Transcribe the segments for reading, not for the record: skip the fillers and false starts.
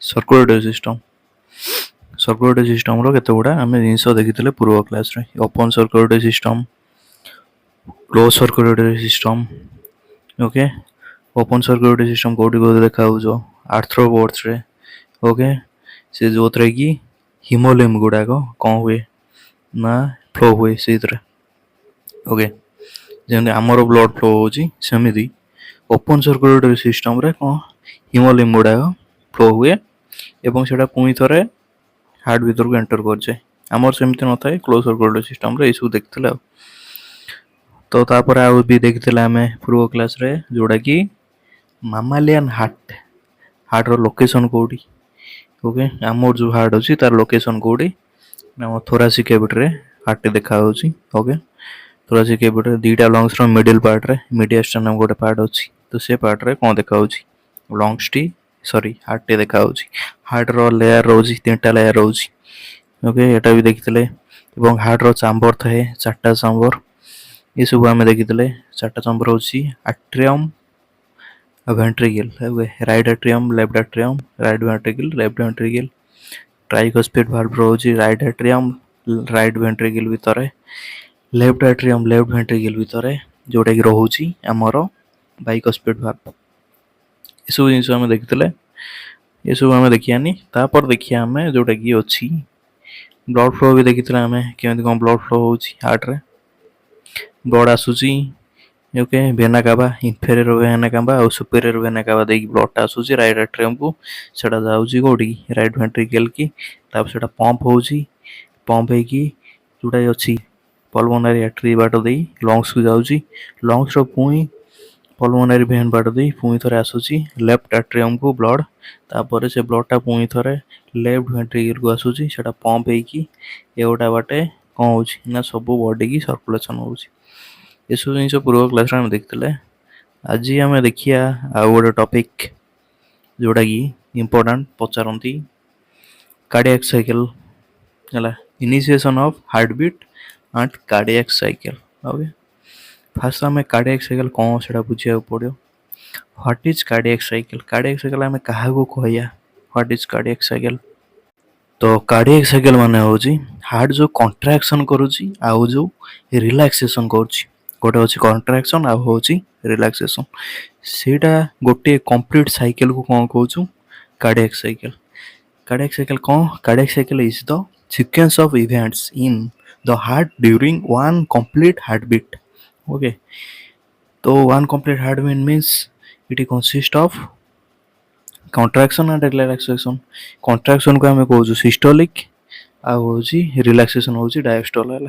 Circulatory system circulatory system केते गुड़ा आम जिन देखी पूर्व क्लास रे open circulatory system close circulatory system okay open circulatory system कोटी को देखा आर्थ्रोपोड्स रे ओके से जो थे कि हिमोलिम गुड़ाक कौन हुए ना फ्लो हुए से ओके जमी आमर ब्लड फ्लो होमती ओपन सर्कुलेटरी सिस्टम रे कौन हिमोलिम गुड़ाक फ्लो हुए एवं से पुणी थे हार्ट भीतर को एंटर कर जाए आमर सेमती न था क्लोज सर्कुलेटरी सिस्टम रे सब देखते तो तापर आउ भी देखते आम पूर्व क्लास रे जोड़ा कि मामालियन हार्ट रो लोकेशन कोडी ओके आमर जो हार्ट अच्छी तार लोकेशन कोडी आम थोरासिक कैविटी हार्ट देखा ओके थोरासिक कैविटी दीटा लंग्स रो मिडिल पार्ट रे मीडियस्टर्नम गोटे पार्ट अच्छी तो से पार्ट रे कौन देखा lungs T sorry heart T देखा हार्ट रो लेयर रोजी तीनटा लेयर रोजी ओके एटा भी देखितले एवं हार्ट रो चैम्बर थाए चारटा चैम्बर ये सब आम देखितले चारटा चैम्बर होची atrium ventricle right atrium left atrium right ventricle left ventricle tricuspid valve रोची राइट एट्रियम राइट वेंट्रिकल भितर लेफ्ट एट्रियम लेफ्ट वेंट्रिकल भितर जोटा कि रोची आमर बाइकोस्पिड भाल्व ये सब जिन आम देखितले ये सब आम देखियानी तापर देखिया आम जोटा कि अच्छी ब्लड फ्लो भी देखी आम केमी कौन ब्लड फ्लो हो हार्ट रे ब्लड आसूची okay vena cava inferior vena cava और सुपेरियर वेना कावा देकी ब्लड आसूची राइट एट्रियम को सेटा जाऊची कोडी राइट वेंट्रिकल की तापर सेटा पंप होची पंप है कि जोटा अच्छी पल्मोनरी आर्टरी बाट दे लंग्स को जाऊची लंग्स रो पुणी पल्मोनरी वेन बाट दे पुणी थरे आसूची लेफ्ट एट्रियम को ब्लड तापर से ब्लडटा पुणी थरे लेफ्ट वेंट्रिकल को आसूची सेटा पंप है कि एगोटा बाटे कौन होची ना सब बॉडी की सर्कुलेशन होची ये सब जिन पूर्व क्लास में देखते आज आम देखिया आउ गोटे टॉपिक जोटा कि इम्पोर्टेंट पचारती कार्डियक साइकिल है initiation of heart beat and cardiac cycle okay first आम कार्डियक साइकिल कौन से बुझा पड़ो व्हाट इज कार्डियक साइकिल आम क्या कहया व्हाट इज कार्डियक साइकिल तो कार्डियक साइकिल माने होची हार्ट जो कंट्राक्शन करुची आउ जो रिलैक्सेशन करुची गोटे अच्छी कंट्राक्शन आउ होची रिलैक्सेशन सेटा गोटे कंप्लीट साइकिल को कौन कहूँ कार्डियक साइकिल कौन cardiac cycle is the sequence of events in the heart during one complete heart beat okay तो one complete heart beat means it consist of contraction and relaxation contraction को आम कहूँ systolic आउची relaxation होची diastole है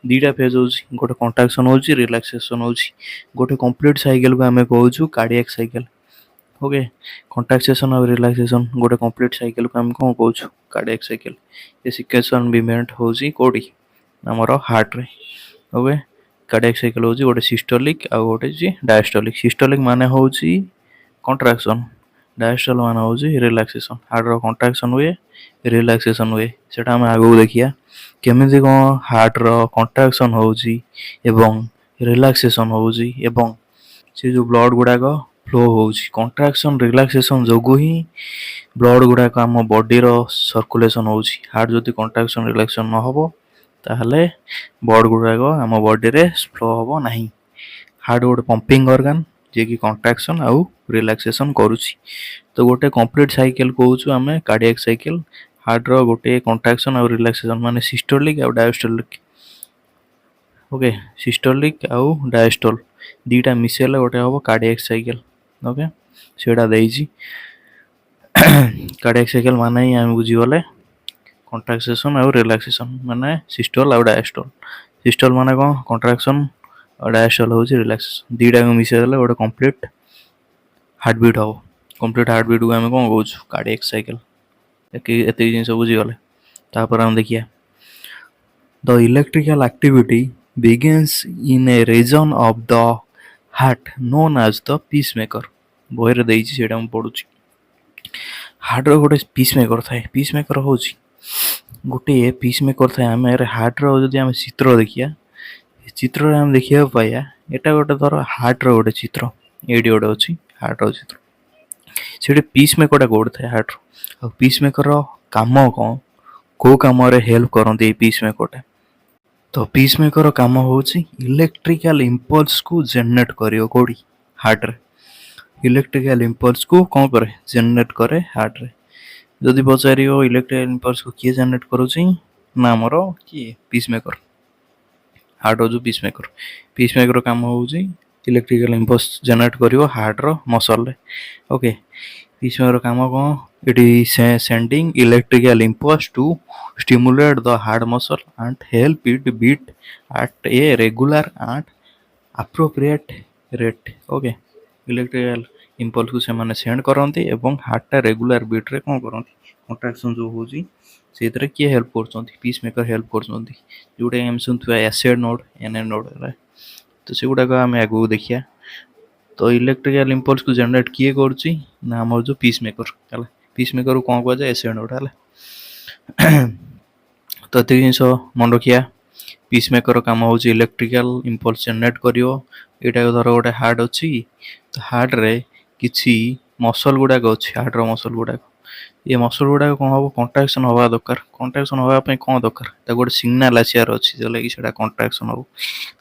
दीटा phase होची गोटे कंट्राक्शन होची रिलैक्सेशन होची गोटे कंप्लीट साइकिल को आम कहूँ कार्डियक साइकिल ओके कंट्राक्शन और रिलैक्सेशन गोटे कंप्लीट साइकिल को आम कौन कहूँ कार्डियक साइकिल ये सिक्वेंशन इवेंट होची कोडी हमर हार्ट रे ओके कार्डियक साइकिल होची गोटे सिस्टोलिक आ गोटे डायस्टोलिक सिस्टोलिक माने होची कंट्राक्शन डायस्टोल मान हूँ रिलैक्सेशन हार्ट रो कंट्राक्शन हुए रिलैक्सेशन हुए सेटा हम आगू देखिया केमिति कौन हार्ट रो कंट्राक्शन होची एवं रिलैक्सेशन होची एवं से जो ब्लड गुड़ाक फ्लो होची कंट्राक्शन रिलैक्सेशन जोगु ही ब्लड गुड़ाक आम बॉडी रो सर्कुलेशन होची हार्ट जदि कंट्राक्शन रिलैक्सेशन न होबो ताहले ब्लड गुड़ाक आम बॉडी रे फ्लो होबो नाही हार्ट गोटे पंपिंग ऑर्गन जे कि कंट्राक्शन आउ रिलैक्सेशन करुची तो गोटे कंप्लीट साइकिल कहूँ आम कार्डियक साइकिल हार्ट रो गोटे कंट्राक्शन आउ रिलैक्सेशन माने सिस्टोलिक आउ डायस्टोलिक ओके सिस्टोलिक आउ डायस्टोल दीटा मिसेले गोटे हम कार्डियक साइकिल ओके सेटा देइची कार्डियक साइकिल माने ही आम बुझीगले कंट्राक्शन आउ रिलैक्सेशन माने सिस्टोल आउ डायस्टोल सिस्टोल माने कौन कंट्राक्शन और डायस्टोल होची रिलैक्सेशन दीटा को मिसेले गोटे कंप्लीट हार्ट बीट हम कंप्लीट हार्ट बीट को आम कौन कहूँ कार्डियक साइकिल एत जिन बुझीगले तापर हम देखिया the electrical activity begins in a region of the heart known as the pacemaker बही रे देइची सेटा हम पढुची हार्ट रो गोटे पीसमेकर थाए पीसमेकर होची गोटे पीसमेकर थाए आम हार्ट रो जदि आम चित्र देखिया चित्र रे हम देखिया पाया एटा गोटे धर हार्ट रो गोटे चित्र एडी गोटे अछि हार्ट रो चित्र ସେଠି ପିସ୍ ମେକରଟା କୋଉଠି ଥାଏ ହାର୍ଟର। ଆଉ ପିସ୍ ମେକରର କାମ କ'ଣ, କେଉଁ କାମରେ ହେଲ୍ପ କରନ୍ତି ଏଇ ପିସ୍ ମେକରଟା? ତ ପିସ୍ ମେକରର କାମ ହେଉଛି ଇଲେକ୍ଟ୍ରିକାଲ ଇମ୍ପଲ୍ସକୁ ଜେନେରେଟ୍ କରିବ କେଉଁଠି, ହାର୍ଟରେ। ଇଲେକ୍ଟ୍ରିକାଲ ଇମ୍ପଲ୍ସକୁ କ'ଣ କରେ, ଜେନେରେଟ୍ କରେ ହାର୍ଟରେ। ଯଦି ପଚାରିବ ଇଲେକ୍ଟ୍ରିକାଲ ଇମ୍ପଲ୍ସକୁ କିଏ ଜେନେରେଟ୍ କରୁଛି, ନା ଆମର କିଏ, ପିସ୍ ମେକର। ହାର୍ଟ ହେଉଛି ପିସ୍ ମେକର। ପିସ୍ ମେକର କାମ ହେଉଛି ଇଲେକ୍ଟ୍ରିକାଲ ଇମ୍ପଲ୍ସ ଜେନେରେଟ୍ କରିବ ହାର୍ଟର ମସଲରେ। ଓକେ, ପିସ୍ ମେକର କାମ କ'ଣ, ଏଠି sending electrical impulse to stimulate the heart muscle and help it beat at a regular and appropriate rate। Okay, electrical ଇମ୍ପଲ୍ସକୁ ସେମାନେ ସେଣ୍ଡ କରନ୍ତି ଏବଂ ହାର୍ଟଟା ରେଗୁଲାର ବିଟ୍ରେ କ'ଣ କରନ୍ତି, କଣ୍ଟ୍ରାକ୍ସନ୍ ଯେଉଁ ହେଉଛି ସେଇଥିରେ କିଏ ହେଲ୍ପ କରୁଛନ୍ତି, ପିସ୍ ମେକର ହେଲ୍ପ କରୁଛନ୍ତି। ଯେଉଁଟା ଆମେ ଶୁଣୁଥିବା ଏସିଡ୍ ନୋଡ୍, ଏନ୍ଏ ନୋଡ୍ ହେଲା। ତ ସେଗୁଡ଼ାକ ଆମେ ଆଗକୁ ଦେଖିବା। ତ ଇଲେକ୍ଟ୍ରିକାଲ ଇମ୍ପଲ୍ସକୁ ଜେନେରେଟ୍ କିଏ କରୁଛି, ନା ଆମର ଯେଉଁ ପିସ୍ ମେକର ହେଲା। ପିସ୍ ମେକରକୁ କ'ଣ କୁହାଯାଏ, ଏସିଡ୍ ନୋଡ୍ ହେଲା। ତ ଏତିକି ଜିନିଷ ମନେ ରଖିବା। ପିସ୍ ମେକର କାମ ହେଉଛି ଇଲେକ୍ଟ୍ରିକାଲ ଇମ୍ପଲ୍ସ ଜେନେରେଟ୍ କରିବ। ଏଇଟା ଧର ଗୋଟେ ହାର୍ଟ ଅଛି, ତ ହାର୍ଟରେ କିଛି ମସଲ ଗୁଡ଼ାକ ଅଛି, ହାର୍ଟର ମସଲ ଗୁଡ଼ାକ। ଏ ମସଲ ଗୁଡ଼ାକ କ'ଣ ହେବ, କଣ୍ଟ୍ରାକ୍ସନ୍ ହେବା ଦରକାର। କଣ୍ଟ୍ରାକ୍ସନ୍ ହେବା ପାଇଁ କ'ଣ ଦରକାର, ତାକୁ ଗୋଟେ ସିଗ୍ନାଲ ଆସିବାର ଅଛି, ଯେଉଁଟାକି ସେଇଟା କଣ୍ଟ୍ରାକ୍ସନ୍ ହେବ।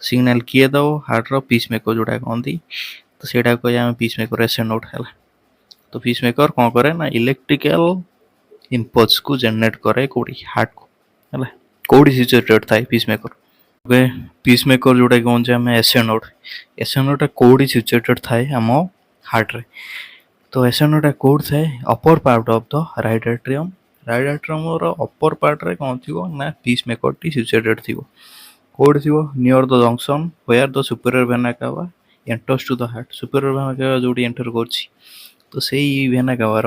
ସିଗ୍ନାଲ କିଏ ଦେବ, ହାର୍ଟର ପିସ୍ ମେକର ଯେଉଁଟା କହନ୍ତି। ତ ସେଇଟା କହିବା ଆମେ ପିସ୍ ମେକର ଏସିଡ୍ ନୋଡ୍ ହେଲା। ତ ପିସ୍ ମେକର କ'ଣ କରେ, ନା ଇଲେକ୍ଟ୍ରିକାଲ ଇମ୍ପଲ୍ସକୁ ଜେନେରେଟ୍ କରେ କେଉଁଠି, ହାର୍ଟକୁ ହେଲା। କେଉଁଠି ସିଚୁଏଟେଡ୍ ଥାଏ piece maker. Okay, piece maker ଯେଉଁଟା କହୁଛେ ଆମେ ଏସିଡ୍ ନୋଡ୍। ଏସିଡ୍ ନୋଡ୍ଟା କେଉଁଠି ସିଚୁଏଟେଡ୍ ଥାଏ, ଆମ ହାର୍ଟରେ। ତ ଏସିଡ୍ ନୋଡ୍ଟା କେଉଁଠି ଥାଏ, upper part of the right atrium. Right ଆଟ୍ରିୟମର ଅପର ପାର୍ଟରେ କ'ଣ ଥିବ, ନା ପିସ୍ ମେକରଟି ସିଚୁଏଟେଡ୍ ଥିବ। କେଉଁଠି ଥିବ, near the junction where the superior vena cava enters to the heart. Superior vena cava ଯେଉଁଠି ଏଣ୍ଟର କରୁଛି, ତ ସେଇ ଭେନା କାଭାର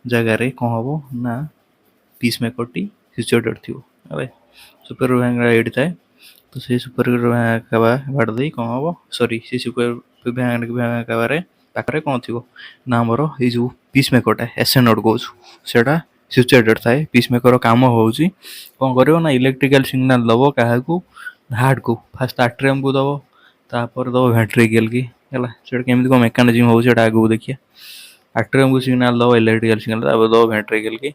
ଜାଗାରେ କ'ଣ ହେବ, ନା ପିସ୍ ମେକରଟି ସିଚୁଏଟେଡ୍ ଥିବ ହେଲା। ସୁପେରିୟର ଭେନା ଏଇଠି ଥାଏ। ତ ସେଇ ସୁପେରିୟର ଭେନା କାଭା ବାଟ ଦେଇ କ'ଣ ହେବ, ସରି, ସେଇ ସୁପେରିୟର ଭେନା କାଭାରେ ପାଖରେ କ'ଣ ଥିବ, ନା ଆମର ଏଇ ଯେଉଁ ପିସ୍ ମେକରଟା ଏସିଡ୍ ନୋଡ୍ କହୁଛୁ, ସେଇଟା ସିଚୁଏଟେଡ୍ ଥାଏ। ପିସ୍ ମେକର କାମ ହେଉଛି କ'ଣ କରିବ, ନା ଇଲେକ୍ଟ୍ରିକାଲ ସିଗ୍ନାଲ ଦେବ କାହାକୁ, ହାର୍ଟକୁ। ଫାଷ୍ଟ ଆଟ୍ରିୟମକୁ ଦେବ, ତାପରେ ଦେବ ଭେଣ୍ଟ୍ରିକଲ୍ କି ହେଲା। ସେଇଟା କେମିତି କ'ଣ ମେକାନିଜିମ୍ ହେଉଛି ସେଇଟା ଆଗକୁ ଦେଖିବା। ଆଟ୍ରିୟମକୁ ସିଗ୍ନାଲ ଦେବ ଇଲେକ୍ଟ୍ରିକାଲ ସିଗ୍ନାଲ, ତାପରେ ଦେବ ଭେଣ୍ଟ୍ରିକଲ୍ କି।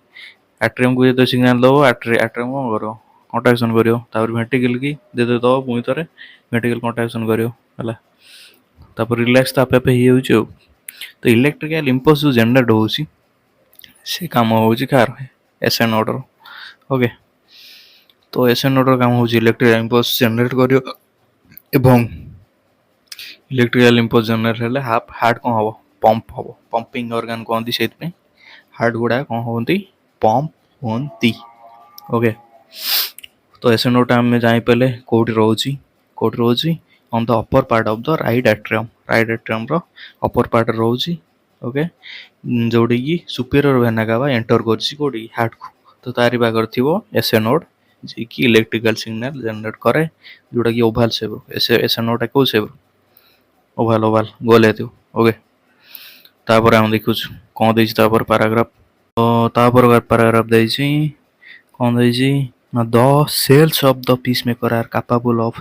ଆଟ୍ରିୟମକୁ ଯେତେ ସିଗ୍ନାଲ ଦେବ, ଆଟ୍ରିୟମ କ'ଣ କରିବ, କଣ୍ଟ୍ରାକ୍ସନ୍ କରିବ। ତାପରେ ଭେଣ୍ଟ୍ରିକଲ୍ କି ଯେତେ ଦେବ, ପୁଣି ଥରେ ଭେଣ୍ଟ୍ରିକଲ୍ କଣ୍ଟ୍ରାକ୍ସନ୍ କରିବ ହେଲା। ତାପରେ ରିଲାକ୍ସ ଆପେ ଆପେ ହେଇଯାଉଛି ଆଉ। ତ ଇଲେକ୍ଟ୍ରିକାଲ ଇମ୍ପଲ୍ସ ଯେଉଁ ଜେନେରେଟ୍ ହେଉଛି, ସେ କାମ ହେଉଛି କାହାର, ଏସିଡ୍ ନୋଡ୍ର। ଓକେ, ତ ଏସିଡ୍ ନୋଡ୍ର କାମ ହେଉଛି ଇଲେକ୍ଟ୍ରିକାଲ ଇମ୍ପଲ୍ସ ଜେନେରେଟ୍ କରିବ। ଏବଂ ଇଲେକ୍ଟ୍ରିକାଲ ଇମ୍ପଲ୍ସ ଜେନେରେଟ୍ ହେଲେ ହାର୍ଟ କ'ଣ ହେବ, ପମ୍ପ ହେବ। ପମ୍ପିଂ ଅର୍ଗାନ କୁହନ୍ତି, ସେଇଥିପାଇଁ ହାର୍ଟ ଗୁଡ଼ାକ କ'ଣ ହୁଅନ୍ତି, ପମ୍ପ ହୁଅନ୍ତି। ଓକେ, ତ ଏସିଡ୍ ନୋଡ୍ଟା ଆମେ ଜାଣିପାରିଲେ କେଉଁଠି ରହୁଛି on the upper part of the right atrium. Right ଆଟ୍ରିୟମ୍ର ଅପର ପାର୍ଟରେ ରହୁଛି। ଓକେ, ଯେଉଁଠିକି ସୁପେରିୟର ଭେନା କାଭା ଏଣ୍ଟର କରୁଛି କେଉଁଠି, ହାର୍ଟକୁ। ତ ତାରି ପାଖରେ ଥିବ ଏସିଡ୍ ନୋଡ୍, ଯିଏକି ଇଲେକ୍ଟ୍ରିକାଲ ସିଗ୍ନାଲ ଜେନେରେଟ୍ କରେ, ଯେଉଁଟାକି ଓଭାଲ ସେପ୍ର। ଏସିଡ୍ ନୋଡ୍ଟା କେଉଁ ସେପ୍ର, ଓଭାଲ ଗୋଲ ହେଇଥିବ। ଓକେ, ତାପରେ ଆମେ ଦେଖୁଛୁ କ'ଣ ଦେଇଛି ତାପରେ ପାରାଗ୍ରାଫ। ତ ତାପରେ ପାରାଗ୍ରାଫ ଦେଇଛି, କ'ଣ ଦେଇଛି, ନା the cells of the pacemaker are capable of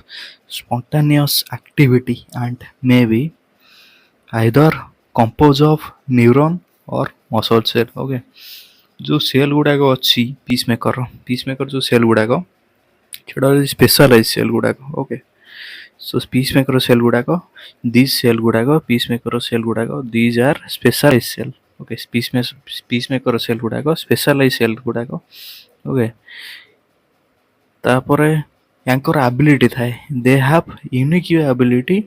spontaneous activity and may be either compose of neuron or muscle cell. Okay, ଯେଉଁ ସେଲ୍ ଗୁଡ଼ାକ ଅଛି ପିସ୍ ମେକର ଯେଉଁ ସେଲ୍ ଗୁଡ଼ାକ, ସେଟା ହେଉଛି ସ୍ପେଶାଲାଇଜ୍ ସେଲ୍ ଗୁଡ଼ାକ। Okay, so pacemaker cell ଗୁଡ଼ାକ, these cell ଗୁଡ଼ାକ, ପିସ୍ ମେକର ସେଲ୍ ଗୁଡ଼ାକ, these are specialise cell. Okay, pacemaker cell ଗୁଡ଼ାକ ସ୍ପେଶାଲାଇଜ୍ ସେଲ୍ ଗୁଡ଼ାକ। ଓକେ, ତାପରେ ୟାଙ୍କର ଆବିଲିଟି ଥାଏ, ଦେ have unique ability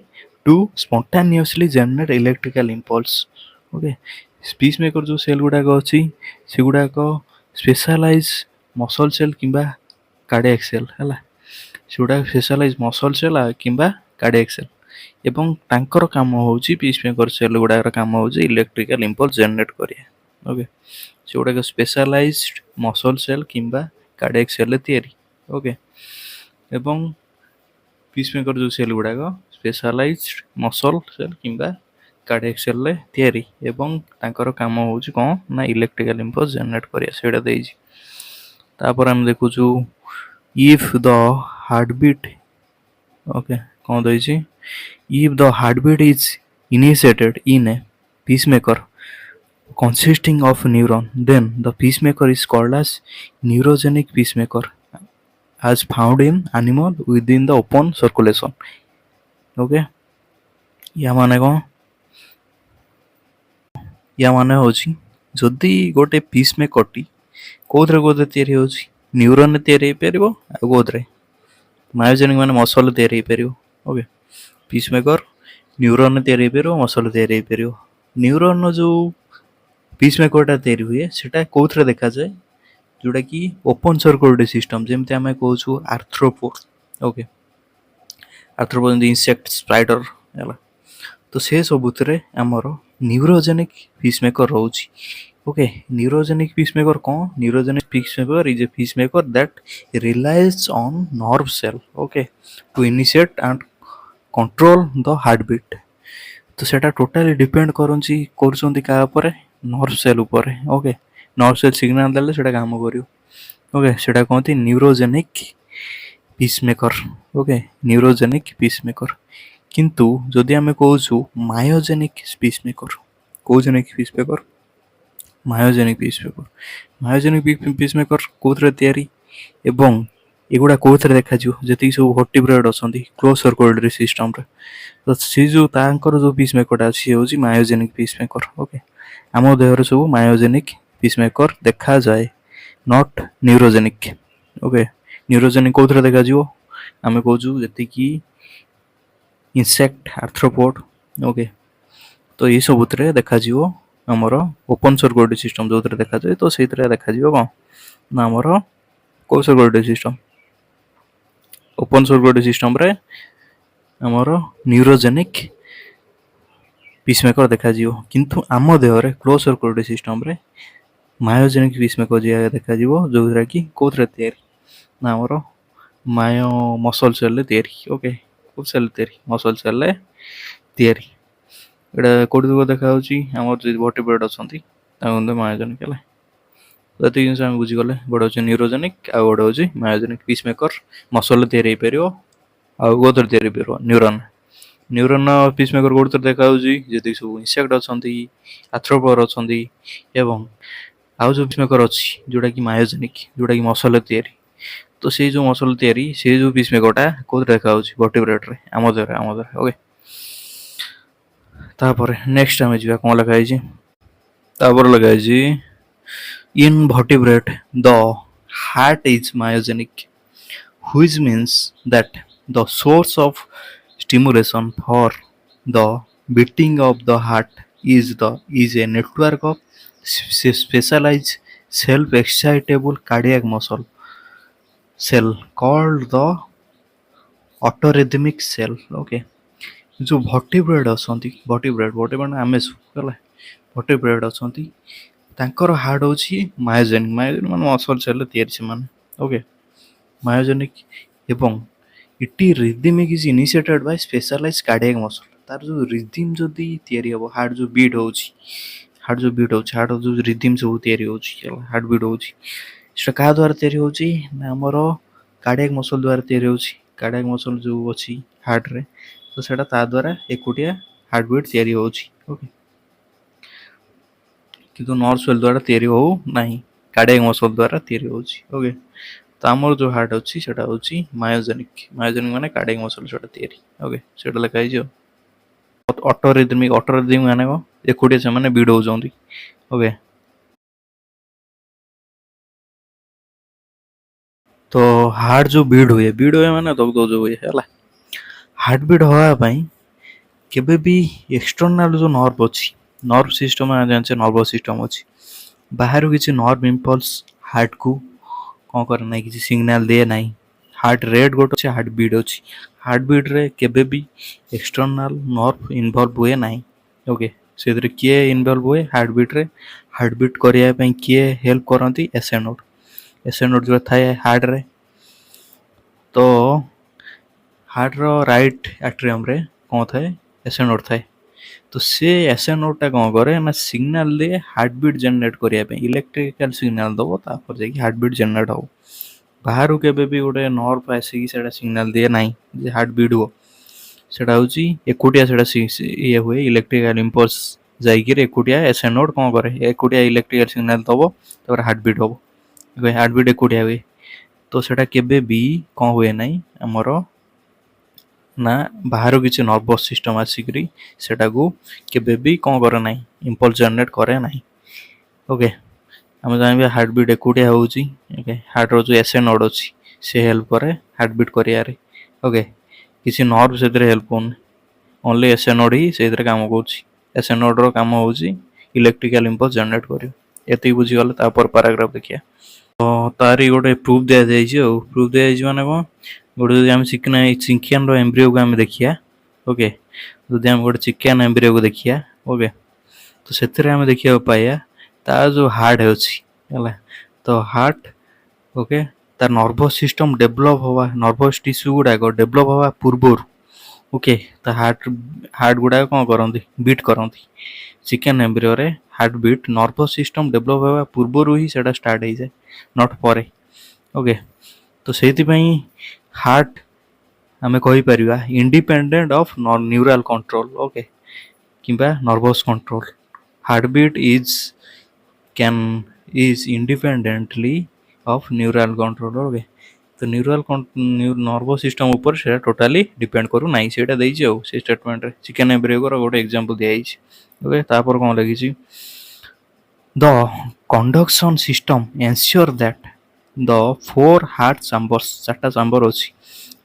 to spontaneously generate electrical impulse. Okay, pacemaker ଯେଉଁ cell ଗୁଡ଼ାକ ଅଛି, ସେଗୁଡ଼ାକ ସ୍ପେଶାଲାଇଜ୍ ମସଲ୍ ସେଲ୍ କିମ୍ବା କାର୍ଡ଼ିଆକ୍ ସେଲ୍ ହେଲା। ସେଗୁଡ଼ାକ ସ୍ପେଶାଲାଇଜ୍ ମସଲ୍ ସେଲ୍ କିମ୍ବା କାର୍ଡ଼ିଆକ୍ ସେଲ୍। ଏବଂ ତାଙ୍କର କାମ ହେଉଛି, ପିସ୍ ମେକର ସେଲ୍ ଗୁଡ଼ାକର କାମ ହେଉଛି ଇଲେକ୍ଟ୍ରିକାଲ ଇମ୍ପଲ୍ସ ଜେନେରେଟ୍ କରିବା। ଓକେ, ସେଗୁଡ଼ାକ ସ୍ପେଶାଲାଇଜ୍ଡ ମସଲ୍ ସେଲ୍ କିମ୍ବା କାର୍ଡ଼ିଆକ୍ ସେଲ୍ରେ ତିଆରି। ଓକେ, ଏବଂ ପିସ୍ ମେକର ଯେଉଁ ସେଲ୍ ଗୁଡ଼ାକ ସ୍ପେଶାଲାଇଜ୍ଡ ମସଲ୍ ସେଲ୍ କିମ୍ବା କାର୍ଡ଼ିଆକ୍ ସେଲ୍ରେ ତିଆରି, ଏବଂ ତାଙ୍କର କାମ ହେଉଛି କ'ଣ, ନା ଇଲେକ୍ଟ୍ରିକାଲ ଇମ୍ପଲ୍ସ ଜେନେରେଟ୍ କରିବା। ସେଇଟା ଦେଇଛି। ତାପରେ ଆମେ ଦେଖୁଛୁ ଇଫ୍ ଦ ହାର୍ଟବିଟ୍। ଓକେ, କ'ଣ ଦେଇଛି, if the heartbeat is initiated in a pacemaker consisting of neuron, then the pacemaker is called as neurogenic pacemaker as found in animal within the open circulation. Okay, या माने कौन या माने होची जदि गोटे पीसमेकरटी कोथरे कोथरे तैयारी होची न्यूरॉन तैयारी हो परिबो आ कोथरे मायोजेनिक माने मसल तैयारी हो परिबो. ओके, पीसमेकर न्यूरॉन तैयारी हो परिबो मसल तैयारी हो परिबो. न्यूरॉन जो पीसमेकरटा तैयारी हुए सेटा कोथरे देखा जाए जोटा कि ओपन सर्कुलेटरी सिस्टम जेमती आम कहूँ arthropod. Okay, arthropod insect spider है तो से सबुत आमर न्यूरोजेनिक पीसमेकर रोची. ओके, न्यूरोजेनिक पीसमेकर कौन? Neurogenic pacemaker is a pacemaker that relies on nerve cell. Okay, to initiate and control the heart beat. तो सेटा टोटाली डिपेंड करुँच क्या नर्व सेल उपर. ओके, नर्व सेल सिग्नल देले सेटा काम करियो. ओके, सेटा कहते neurogenic pacemaker. Okay, neurogenic pacemaker. किंतु जदि आम कहूँ myogenic peacemaker, कोजेनिक pacemaker myogenic pacemaker. Myogenic pacemaker कोथरे तैयारी एवं एगुड़ा कोथरे देखा जी सब वर्टिब्रेट अच्छा क्लोज सर्कुलेटरी सिस्टम रे. तो सी जो तांकर जो पीसमेकर सी हूँ मायोजेनिक पीसमेकर. ओके, आम देह सब मायोजेनिक पीसमेकर देखा जाए, नॉट न्यूरोजेनिक. ओके, न्यूरोजेनिक कोथरे देखा जीवो आम कहूँ जी इंसेक्ट आर्थ्रोपोड. ओके, तो ये सबुत देखा आमर ओपन सर्कुलेटरी सिस्टम जो देखा जाए तो से देखा कौन ना आमर को circulatory system open circulatory system रे आमर न्यूरोजेनिक पीसमेकर देखा किंतु आम देह क्लोज सर्कुलेटरी सिस्टम रे मायोजेनिक पीसमेकर जी देखा जो कि कौन तैयारी ना आमर मायो मसल सेल तैयारी. ओके, को सेल तैयारी मसल सेल तैयारी एटा कौटी देखा आम वर्टिब्रेट अच्छा मायोजेनिक है. तो ये जिन बुझीगले गोटे हूँ न्यूरोजेनिक आ गोटे हूँ मायोजेनिक पीसमेकर मसल तैयारी पार आउथर तैयारी पार न्यूरॉन. न्यूरॉन पीसमेकर कौन देखा जी सब इंसेक्ट अच्छा आर्थ्रोपोड अच्छा एवं आउ जो पीसमेकर अच्छी जोटा कि मायोजेनिक जोटा कि मसल तैयारी. तो से जो मसल तैयारी से जो पीसमेकरटा कौन देखा वर्टिब्रेट रे आम देह. ओके, तापर नेक्स्ट आम जा कौन लिखाई तापर लगे in vertebrate the heart is myogenic, which means that the source of stimulation for the beating of the heart is a network of specialized self excitable cardiac muscle cell called the autorhythmic cell. Okay, जो vertebrate अछंती vertebrate आमे vertebrate अछंती तांकर heart होची myogenic. Myogenic मान muscle cell तैयारी से मान. Okay, myogenic एवं इटी rhythmic is initiated by specialised cardiac muscle. तार जो रिदम जदी तैयारी हो हार्ट जो बीट होची हार्ट जो रिदम सब तैयारी होची हार्ट बीट होची सेटा का द्वारा तैयारी होची ना हमर कार्डियक मसल द्वारा तैयारी होची. कार्डियक मसल जो अछि हार्ट रे तो सेटा ता द्वारा एकोटिया हार्ट बीट तैयारी होची. ओके, किंतु नर्व सेल द्वारा तैयारी हो नहीं कार्डियक मसल द्वारा तैयारी होची. ओके, तो आमर जो हार्ट अच्छी सेटा होची मायोजेनिक. मायोजेनिक माने कार्डियक मसल सेटा तैयारी. ओके, सेटा लिखा हिजो ऑटोरिदमिक माने को एकोटिया से माने बीड होजंती. ओके, तो हार्ट जो बीड हुए माने दग दग हुए है हार्ट बीट होवा पई केबे भी एक्सटर्नल जो नर्व अच्छी नर्व सिस्टम जान नर्वस सिस्टम अच्छी बाहर किसी नर्व इम्पल्स हार्ट को कौन करे ना किसी सिग्नल दे ना. हार्ट रेट गोटे अच्छे हार्ट बीट अच्छी हार्ट बीट रे केबे भी एक्सटर्नल नर्व इनवॉल्व हुए ना. ओके, से किए इनवॉल्व हुए हार्ट बीट रे हार्ट बीट करने किए हेल्प करती एसए नोड जो थाए हार्ट रे. तो हार्ट रो राइट एट्रियम रे कौन थाए एसए नोड थाए. तो से एसए नोड कौन करे ना सिग्नल दे हार्ट बीट जनरेट करने इलेक्ट्रिकल सिग्नल दबो तापर जाकि हार्ट बीट जनरेट हो. बाहर के भी गोटे नर्व आसिक सिग्नल दिए ना हार्ट बीट हो सेटा हूँ एकोटिया ये हुए इलेक्ट्रिकल इम्पल्स जाइकिर एकुटिया एसए नोड कौन करे एकुटिया इलेक्ट्रिकल सिग्नल दब तापर हार्टबिट हम हार्टबिट एकुटिया हुए तो सेटा केबे भी कौन हुए ना आमर ना बाहर किसी नर्वस सिस्टम आसिक सेटा को केबे भी कौन करे ना इम्पल्स जनरेट करे ना ओके आम जानवे हार्टबिट एकुटिया होची ओके हार्टर जो एसए नोड अच्छी से हेल्प करे हार्टबिट करियारे ओके किसी नर्व से हेल्प होनी ओनली एसए नोड ही से काम कर एसए नोड रो काम होची इलेक्ट्रिकल इम्पल्स जनरेट कर ये बुझीगले तापर पैराग्राफ देखिए तो तारी गोटे प्रूफ दि जाइए प्रूफ दि जाइए माने कौन गोटे जो आम चिकेन एम्ब्रियो को आम देखिया ओके जदि आम गोटे चिकेन एम्ब्रियो को देखिया ओके तो से आम देखा पाया तार जो हार्ट अच्छी तो हार्ट ओके तार नर्वस सिस्टम डेभलप हवा नर्वस टिश्यू गुड़ाक डेभलप हवा पूर्वर ओके तो हार्ट हार्ट गुड़ाक कौन करती बीट करती चिकेन एम्ब्रियो रे heart beat nervous system develop हवा पूर्वर ही से स्टार्ट हो जाए नॉट परे ओके तो से हार्ट आम कहीपर independent of neural control okay किंबा nervous control heartbeat can is independently of neural control okay तो न्यूरल नर्वस सिस्टम ऊपर से टोटाली डिपेंड करू ना से स्टेटमेंट चिकेन एम्ब्रियो गोटे एग्जांपल दिखाई ओके तापर कौन लगी the conduction system ensure that the four heart chambers चार्टा चैम्बर अच्छी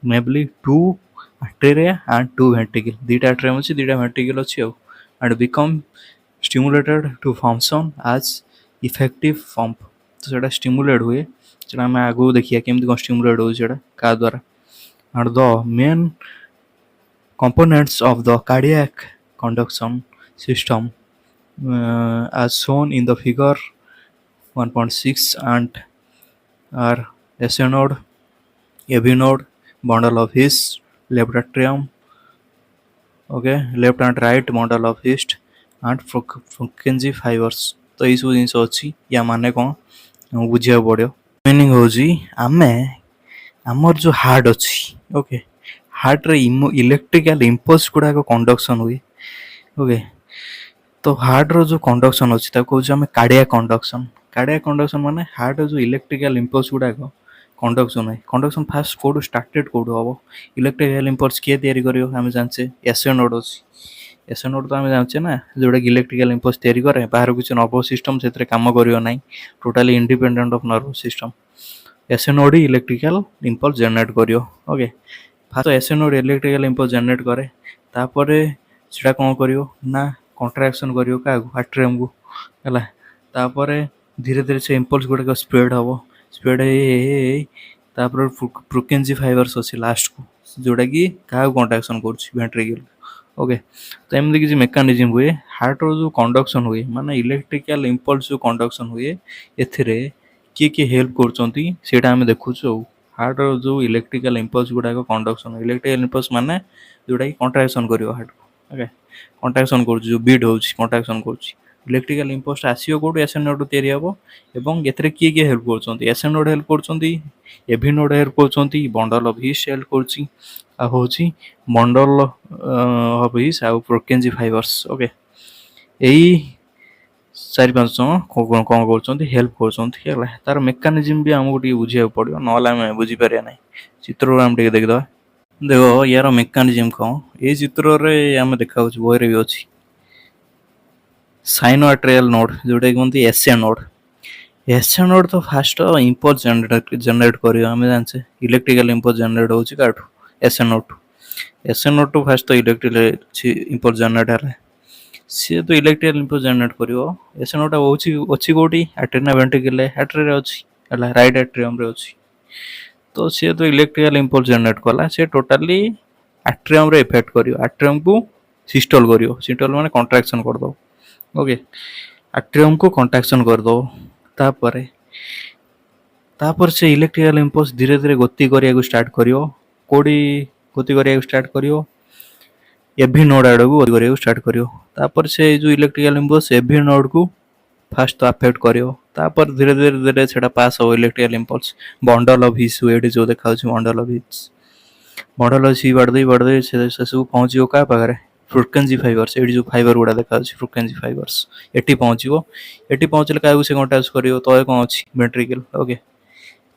मेबली two atria and two ventricle दीटा आर्टेरियम अच्छी दीटा वेंट्रिकल अच्छी and become stimulated to function as effective pump तो सेटा स्टिमुलेट हुए सेटा आम आगू देखिए केमती कौन स्टिमुलेट हो क्या द्वारा and the main components of the cardiac conduction system as shown in the figure 1.6 and are SA node, AV node, bundle of His, left atrium, okay, left and right bundle of His and Purkinje fibers. तो ये सब जिन अच्छी या माने कौन बुझा पड़ो meaning हूँ आम आमर जो हार्ट अच्छी ओके हार्ट रे इलेक्ट्रिकल इम्पल्स गुड़ाक कंडक्शन हुए ओके तो हार्ट रो जो कंडक्शन अच्छी कौन कार्डियक कंडक्शन माने हार्ट जो इलेक्ट्रिकल इम्पल्स गुड़ाक कंडक्शन है कंडक्शन फास्ट कौटू स्टार्टेड कौटू हम इलेक्ट्रिकल इम्पल्स किए तैयारी करियो आम जानचे एसए नोड अच्छी एसए नोड तो आम जानचे ना जोटा इलेक्ट्रिकल इम्पल्स तैयारी करे बाहर किसी नर्वस सिस्टम से काम करियो ना totally independent of nervous system SA node ही इलेक्ट्रिकल इम्पल्स जनरेट करियो okay first SA node electrical impulse generate करे तापर सेटा कौन करियो ना कंट्राक्शन करियो क्या आर्टेरियम को है तापर धीरे धीरे से इम्पल्स गुड़ाक स्प्रेड हम स्प्रेड तापर प्रुकेंजी फाइबर्स अच्छे लास्ट को जोटा कि क्या कंट्राक्शन करेंट्रिकल ओके तो एमती किसी मेकानिजम हुए हार्ट रो जो कंडक्शन हुए माने इलेक्ट्रिकल इम्पल्स जो कंडक्शन हुए एथिरे किए हेल्प कर देखु हार्ट रो जो इलेक्ट्रिकल इम्पल्स गुड़ाक कंडक्शन इलेक्ट्रिकल इम्पल्स माने जोटा कि कंट्राक्शन करियो हार्ट को ओके कंट्राक्शन कर जो बीट हो कंट्राक्शन कर इलेक्ट्रिकल इम्पल्स आसो कौटू एसए नोड तैयारी हम एवं ये किए हेल्प कर एसए नोड हेल्प कर एवी नोड हेल्प कर बंडल ऑफ हिस हेल्प कर बंडल ऑफ हिस आ प्रोकेंजी फाइबर्स ओके यही चार पाँच जन कौन कर हेल्प कर तार मेकानिजम भी आमको बुझा पड़ो ना आम बुझीपार ना चित्र आम देखीद देख यार मेकानिजम कौन ये चित्र आम देखा बही भी अच्छी साइनो आर्टेरियल नोड जोटा कहते एसए नोड एसए नोड तो फास्ट इम्पल्स जनरेट कर जानचे इलेक्ट्रिकल इम्पल्स जनरेट हो एसए नोड टू फास्ट तो इलेक्ट्रिकल इम्पल्स जनरेट है सी तो इलेक्ट्रिकल इम्पल्स जनरेट कर एसए नोड अच्छी कौटी आर्टेरिया वेंट्रिकल आर्टेरिया अच्छी राइट आर्टेरियम रे अच्छी तो सी तो इलेक्ट्रिकल इम्पल्स जनरेट कला सी टोटाली आर्टेरियम रे इफेक्ट कर आर्टेरियम को सिस्टल कर माने कंट्राक्शन कर दो ओके आर्टेरियम को कंट्राक्शन कर दो तापर से इलेक्ट्रिकल इम्पल्स धीरे धीरे गति करिया स्टार्ट करियो कोडी गति करिया स्टार्ट करियो एवी नोड आड़ को गति करिया स्टार्ट करियो तापर से जो इलेक्ट्रिकल इम्पल्स एवी नोड को फास्ट तो अफेक्ट करियो तापर धीरे धीरे धीरे सेटा पास हो electrical impulse bundle of his eighty जो देखा बंडल ऑफ हिस बढ़ बढ़ से सब पहुँचो क्या पाखे फ्रुकेंसी फाइबर्स एटी जो फाइबर गुड़ा देखा फ्रुकेंसी फाइबर्स एटी पहुँचो एटी पहुँचले क्या से कंटाक्ट कर तले कौन अच्छी वेंट्रिकल ओके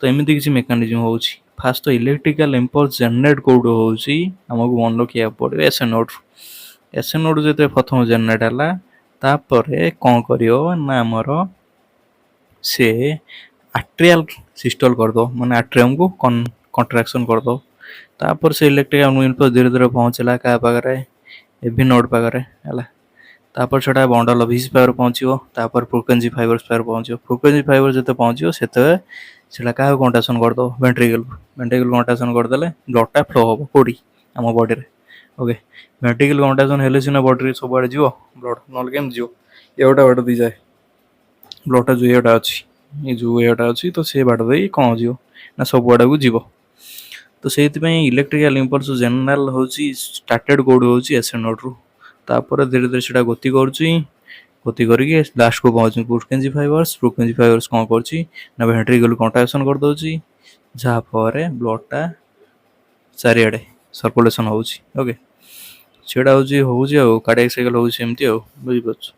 तो एमती किसी मेकानिजम हो फास्ट तो इलेक्ट्रिकल इम्पल्स जनरेट कौट होमको मन रखा पड़े एस एन नोड जो प्रथम जनरेट है कौन कर आमर से आट्रियल सिस्टल करदे माने आट्रियम को कंट्राक्शन करदे तापर से इलेक्ट्रिकल इम्पल्स धीरे धीरे पहुँचला क्या पाखे एभि नोड पाखे है तापर से बंडल ऑफ हिज पावर पहुँचो तापर फ्रिक्वेंसी फाइबर्स पावर पहुँचो फ्रिक्वेंसी फाइबर जो पहुँचो से क्या कंट्राक्शन करदे वेंट्रिकल कंट्राक्शन करदे ब्लडटा फ्लो हम कौटी आम बॉडी रे ओके वेंट्रिकल कंट्राक्शन हेले सीना बॉडी सब आड़े जीव ब्लड ना केम जीव एटा बाट दी जाए ब्लडटा जो एटा अच्छी ये जो एटा अच्छी तो से बाट दे कौन जीव ना सब आड़ा को जीव तो से इलेक्ट्रिकल इम्पल्स जनरल हूँ स्टार्टेड कौट हूँ एस नोड रु तापर धीरे धीरे से गति गति करके लास्ट को पहुँच फ्रिक्वेंसी फाइबर्स कौन कर वेंट्रिकल कंट्राक्शन कर दौर जहाँफल ब्लडटा चारिड़े सर्कुलेसन होके सेटा हूँ कार्डियक साइकिल होमती बुझीपार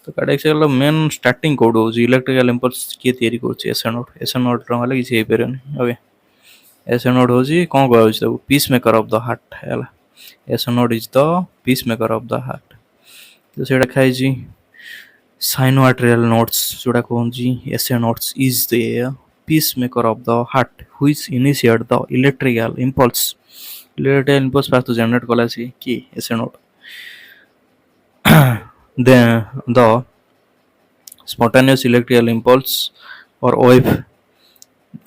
तो cardiac cycle main starting Kaut हूँ इलेक्ट्रिकल इम्पल्स किए तैयारी कर एस नोड रहा किसी पारे ओके एस नोड हूँ कौन कह pacemaker of the heart है S node is the pacemaker of the heart तो से खाई साइनोआर्टेरियल नोड्स जोड़ा कहूँ S nodes is the pacemaker of the heart which initiate the electrical impulse first generate कला सी कि S node the spontaneous electrical impulse or wave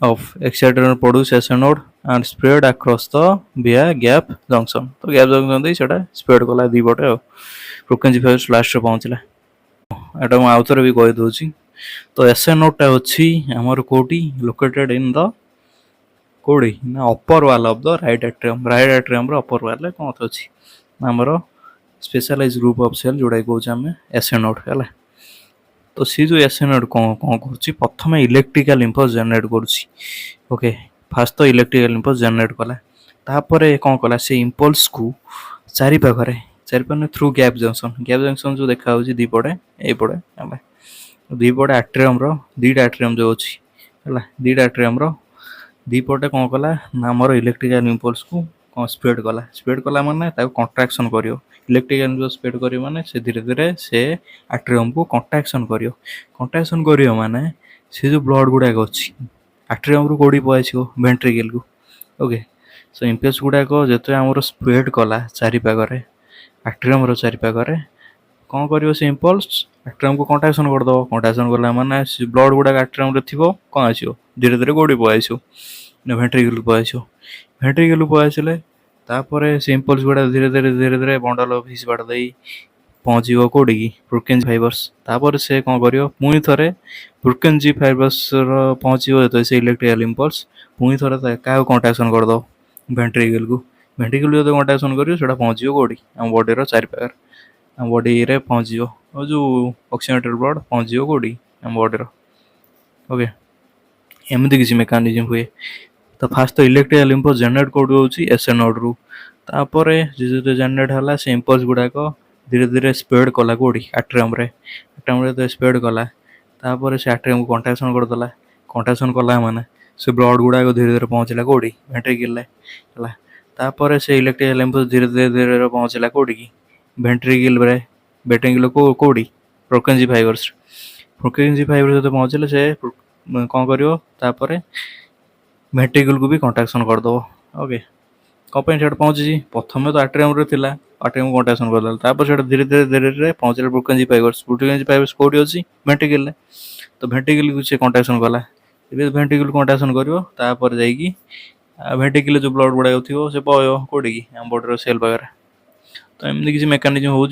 of excitation produce as a node and spread across the via gap junction तो gap junction दे सेटा spread कला दी बटे frequency fibres last रे पहुंचला एटा म आउथर भी कहि दोची तो एस नोड टा अछि हमर कोटी लोकेटेड इन द कोडी ना upper wall of the right atrium रो अपर वाल कोन अछि हमर स्पेशलाइज ग्रुप ऑफ सेल जोड़ा कहे एस नोड है तो सी जो एस नोड कौन कौन कर प्रथम इलेक्ट्रिकल इम्पल्स जनरेट कर फास्ट तो इलेक्ट्रिकल इम्पल्स जनरेट कला तापर कौन कला से इम्पल्स को चारि पाखे थ्रू गैप जंक्शन जो देखा दीपटे यपटे है दीपटे आट्रियम दीटा आट्रियम जो अच्छी है दीटा आट्रियम दीपटे कौन कला आमर इलेक्ट्रिकल इम्पल्स को कौन स्प्रेड कला माने कंट्राक्शन कर इलेक्ट्रिकल जो स्प्रेड कर माने से धीरे धीरे से आट्रियम को कंट्राक्शन कर माने से जो ब्लड गुड़ाक अच्छी आट्रियम रु कौड़ी पहुँच वेंट्रिकल को ओके सो इम्पल्स गुड़ाक जो आम स्प्रेड कला चारि पाखे आट्रियम चारि पाखे कौन कर से इम्पल्स आट्रियम को कंट्राक्शन करदे कंट्राक्शन कला माने ब्लड गुड़ाक आट्रियम थी कौन आसो धीरे धीरे कौड़ी पहुँच वेंट्रिकल पहुँच वेंट्रिकल पहुँचले तापर से इम्पल्स गुड़ा धीरे धीरे बंडल ऑफ हिज बाट दे पहुँच कौटी की फ्रिक्वेंसी फाइबर्स तापर से कौन कर पुणी थे फ्रिक्वेंसी फाइबर्स पहुँच जो से इलेक्ट्रिकल इम्पल्स पुणी थे क्या कंट्राक्शन करदे वेंट्रिकल जो कंट्राक्शन कर पहुँच कौटी आम बॉडी चारि पाखे आम बॉडी रे पहुँच जो ऑक्सीजनेटेड ब्लड पहुँच कौटी आम बॉडी ओके एमती किसी मेकानिजम हुए तो फास्ट तो इलेक्ट्रिकल इम्पल्स जनरेट कौट हूँ एस नोड रु तापर जो जनरेट है से इम्पल्स गुड़ाक धीरे धीरे स्प्रेड कला कौटी आट्रियम तो स्प्रेड कला तापर से आट्रियम को कंट्राक्शन करदेला कंट्राक्शन कला माने से ब्लड गुड़ाक धीरे धीरे पहुँचला कौटी वेंट्रिकल है तापर से इलेक्ट्रिकल इम्पल्स धीरे धीरे पहुँचला कौटी की वेंट्रिकल को कौटी फ्रिक्वेंसी फाइबर्स जो पहुँचले से कौन कर वेंट्रिकल को भी कंट्राक्शन करदे ओके कौन से पहुँची प्रथम तो आट्रियम आट्रियम कंट्राक्शन करदेला से धीरे धीरे पहुँचला फ्रिक्वेंसी फाइबर्स कौटी अच्छी वेंट्रिकल तो वेंट्रिकल को से कंट्राक्शन कला वेंट्रिकल कंट्राक्शन कर वेंट्रिकल जो ब्लड गुड़ाक थी से पय कौटी की आम बॉडी सेल पाखे तो एमती किसी मेकानिजम हो